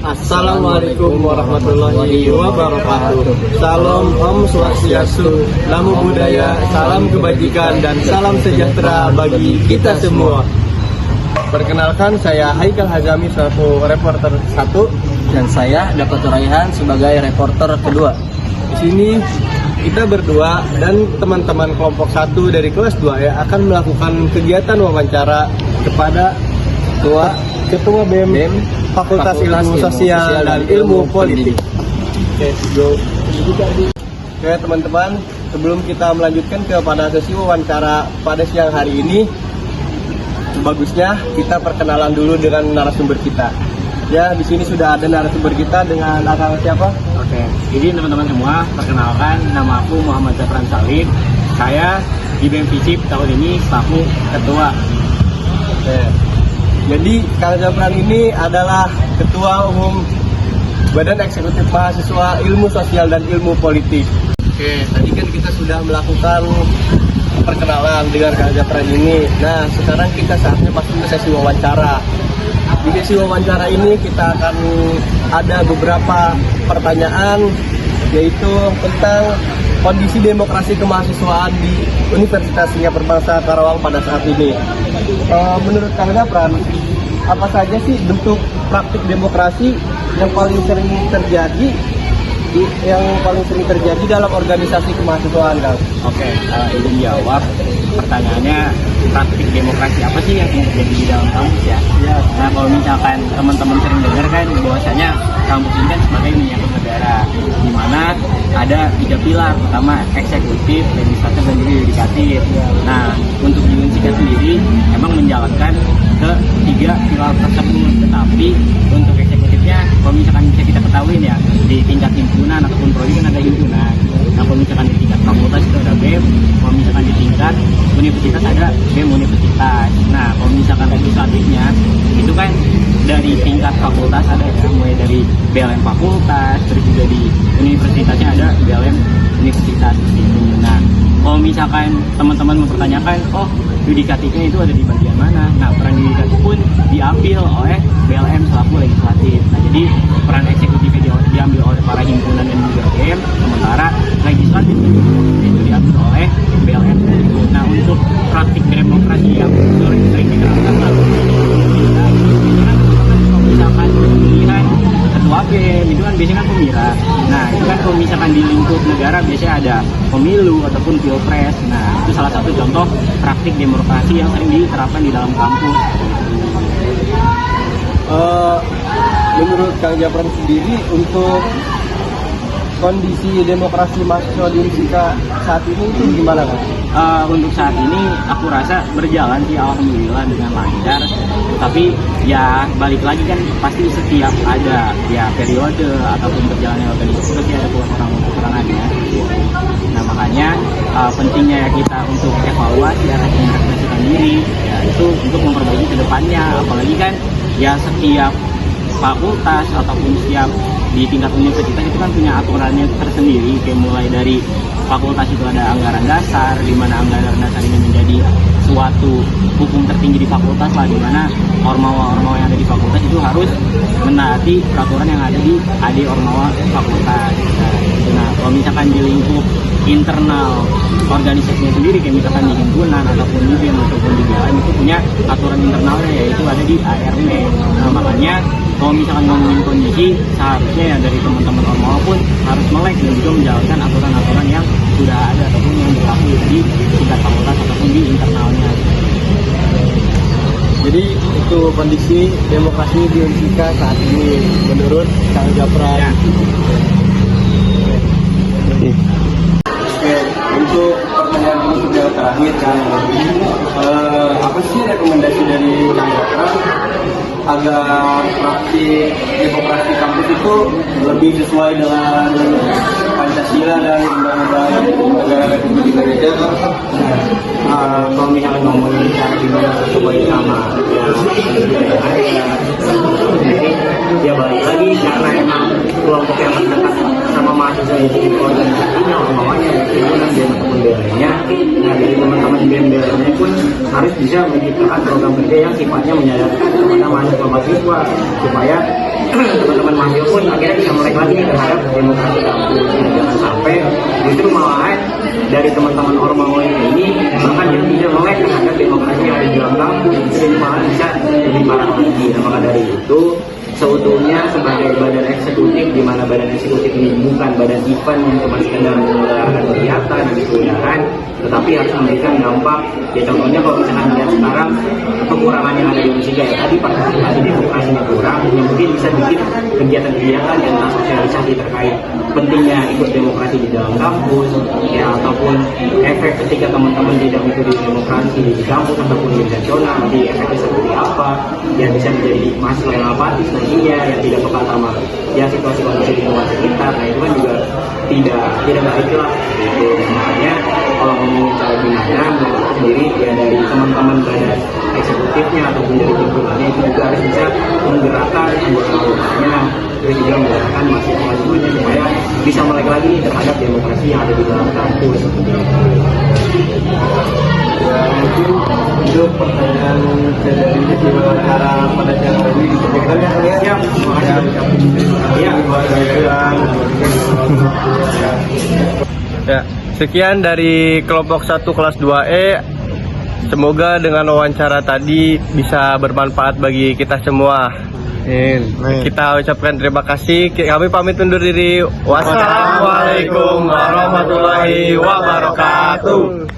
Assalamualaikum warahmatullahi wabarakatuh. Salam Om Swastiastu, Namo Buddhaya, salam kebajikan dan salam sejahtera bagi kita semua. Perkenalkan, saya Haikal Hazami selaku reporter 1 dan saya dapat Raihan sebagai reporter kedua. Di sini kita berdua dan teman-teman kelompok 1 dari kelas 2 ya akan melakukan kegiatan wawancara kepada Ketua BEM Fakultas Ilmu Sosial dan Ilmu Politik. Oke teman-teman, sebelum kita melanjutkan kepada sesi wawancara pada siang hari ini, bagusnya kita perkenalan dulu dengan narasumber kita. Ya, di sini sudah ada narasumber kita dengan akang siapa? Oke, jadi teman-teman semua, perkenalkan, nama aku Muhammad Zafran Salim. Saya di BEM FISIP tahun ini selaku ketua. Oke. Jadi Kang Zafran ini adalah Ketua Umum Badan Eksekutif Mahasiswa Ilmu Sosial dan Ilmu Politik. Oke, tadi kan kita sudah melakukan perkenalan dengan Kang Zafran ini. Nah, sekarang kita saatnya masuk ke sesi wawancara. Di sesi wawancara ini kita akan ada beberapa pertanyaan, yaitu tentang kondisi demokrasi kemahasiswaan di Universitas Singapura Bangsa Karawang pada saat ini. Menurut Kang Zafran, apa saja sih bentuk praktik demokrasi yang paling sering terjadi dalam organisasi kemahasiswaan, Kang? Oke, izin jawab. Pertanyaannya, praktik demokrasi apa sih yang terjadi di dalam kampus ya? Ya. Nah, kalau misalkan teman-teman sering dengar kan, bahwasanya kampus ini kan sebagai menyangkut negara, di mana ada 3 pilar, pertama eksekutif, legislatif, dan juga yudikatif. Nah, untuk di Unsika sendiri emang menjalankan ke 3 pilar tersebut, tetapi untuk eksekutifnya, kalau misalkan bisa kita ketahui ya, di tingkat himpunan ataupun prodi kan ada himpunan. Nah, kalau misalkan di tingkat fakultas itu ada BEM, kalau misalkan di tingkat universitas ada BEM universitas. Nah, kalau misalkan legislatifnya itu kan dari tingkat fakultas ada ya, mulai dari BLM fakultas, terus juga di universitasnya ada BLM universitas gitu. Nah, kalau misalkan teman-teman mempertanyakan, oh yudikatifnya itu ada di bagian mana? Nah, peran yudikatif pun diambil oleh BLM selaku legislatif. Nah, jadi peran eksekutifnya diambil oleh para himpunan dan juga BEM, sementara legislatif itu diambil oleh BLM. Nah, untuk praktik demokrasi yang sering diterapkan kalau misalkan pemilihan ketua BEM itu kan biasanya kan pemira. Nah, itu kan kalau misalkan di lingkup negara biasanya ada pemilu ataupun pilpres. Nah, itu salah satu contoh praktik demokrasi yang sering diterapkan di dalam kampus. Menurut Kang Zafran sendiri, untuk kondisi demokrasi mahasiswa di Unsika saat ini itu gimana, Kang? Untuk saat ini aku rasa berjalan sih alhamdulillah dengan lancar. Tapi ya balik lagi kan pasti setiap ada ya periode ataupun berjalannya organisasi pasti ada kekurangan-kekurangannya. Nah, makanya pentingnya ya kita untuk evaluasi atas kita sendiri ya itu untuk memperbaiki ke depannya. Apalagi kan ya setiap fakultas ataupun setiap di tingkat universitas itu kan punya aturannya tersendiri, kayak mulai dari fakultas itu ada anggaran dasar, di mana anggaran dasar ini menjadi suatu hukum tertinggi di fakultas lah, di mana ormawa-ormawa yang ada di fakultas itu harus menaati peraturan yang ada di AD ormawa fakultas. Nah, kalau misalkan di lingkup internal organisasinya sendiri, kayak misalkan di himpunan ataupun di BEM ataupun di BLM itu punya aturan internalnya, yaitu ada di ART. Nah, makanya kalau misalkan ngomongin kondisi, seharusnya ya dari teman-teman ormawa pun harus melek dan juga menjalankan aturan-aturan yang sudah ada ataupun yang berlaku di tingkat fakultas ataupun di internalnya. Jadi itu kondisi demokrasi di Unsika saat ini menurut Kang Zafran. Ya. Oke, untuk pertanyaan ini sudah terakhir, Kang. Apa sih rekomendasi dari Kang Zafran agar praktik demokrasi kampus itu lebih sesuai dengan Pancasila dan undang-undang negara Republik Indonesia? Kalau misalnya ngomongin cara gimana sesuai sama ya balik lagi karena emang kelompok yang terdekat sama mahasiswa itu di organisasinya, ormawanya, himpunan BEM ataupun BLM-nya. Nah, dari teman-teman BEM-BLM-nya pun harus bisa menciptakan program kerja yang sifatnya menyadarkan kepada mahasiswa supaya teman-teman Mahfil pun akhirnya bisa melek lagi nih terhadap demokrasi kampus. Jangan sampai justru malahan dari teman-teman ormawa ini bahkan yang tidak melek terhadap demokrasi yang ada di dalam kampus, justru malah bisa lebih parah lagi. Nah, maka dari itu seutuhnya sebagai badan eksekutif, di mana badan eksekutif ini bukan badan event yang cuma sekedar menyelenggarakan kegiatan dan kemudahan, tetapi harus memberikan dampak. Ya contohnya kalau misalkan lihat sekarang kekurangan yang ada di Indonesia ya tadi partisipasi demokrasinya kurang, yang mungkin bisa bikin kegiatan-kegiatan dan sosialisasi terkait pentingnya ikut demokrasi di dalam kampus, ya ataupun efek ketika teman-teman tidak mengikuti demokrasi di kampus ataupun di nasional, nanti efeknya seperti apa, yang bisa menjadi mahasiswa yang apatis nantinya, yang tidak peka sama ya situasi kondisi di lingkungan sekitar. Nah itu kan juga tidak baik lah gitu. Makanya kalau ngomongin cara gimana, menurut aku sendiri ya dari teman-teman badan eksekutifnya ataupun dari lingkungannya itu juga harus bisa menggerakkan anggota-anggotanya, terus juga menggerakkan mahasiswa-mahasiswanya supaya bisa melek lagi nih terhadap demokrasi yang ada di dalam kampus. Ya mungkin itu pertanyaan dari wawancara pada siang hari ini disebutkan ya. Siap, Ya, sekian dari kelompok 1 kelas 2E. Semoga dengan wawancara tadi bisa bermanfaat bagi kita semua. Kita ucapkan terima kasih. Kami pamit undur diri. Wassalamualaikum warahmatullahi wabarakatuh.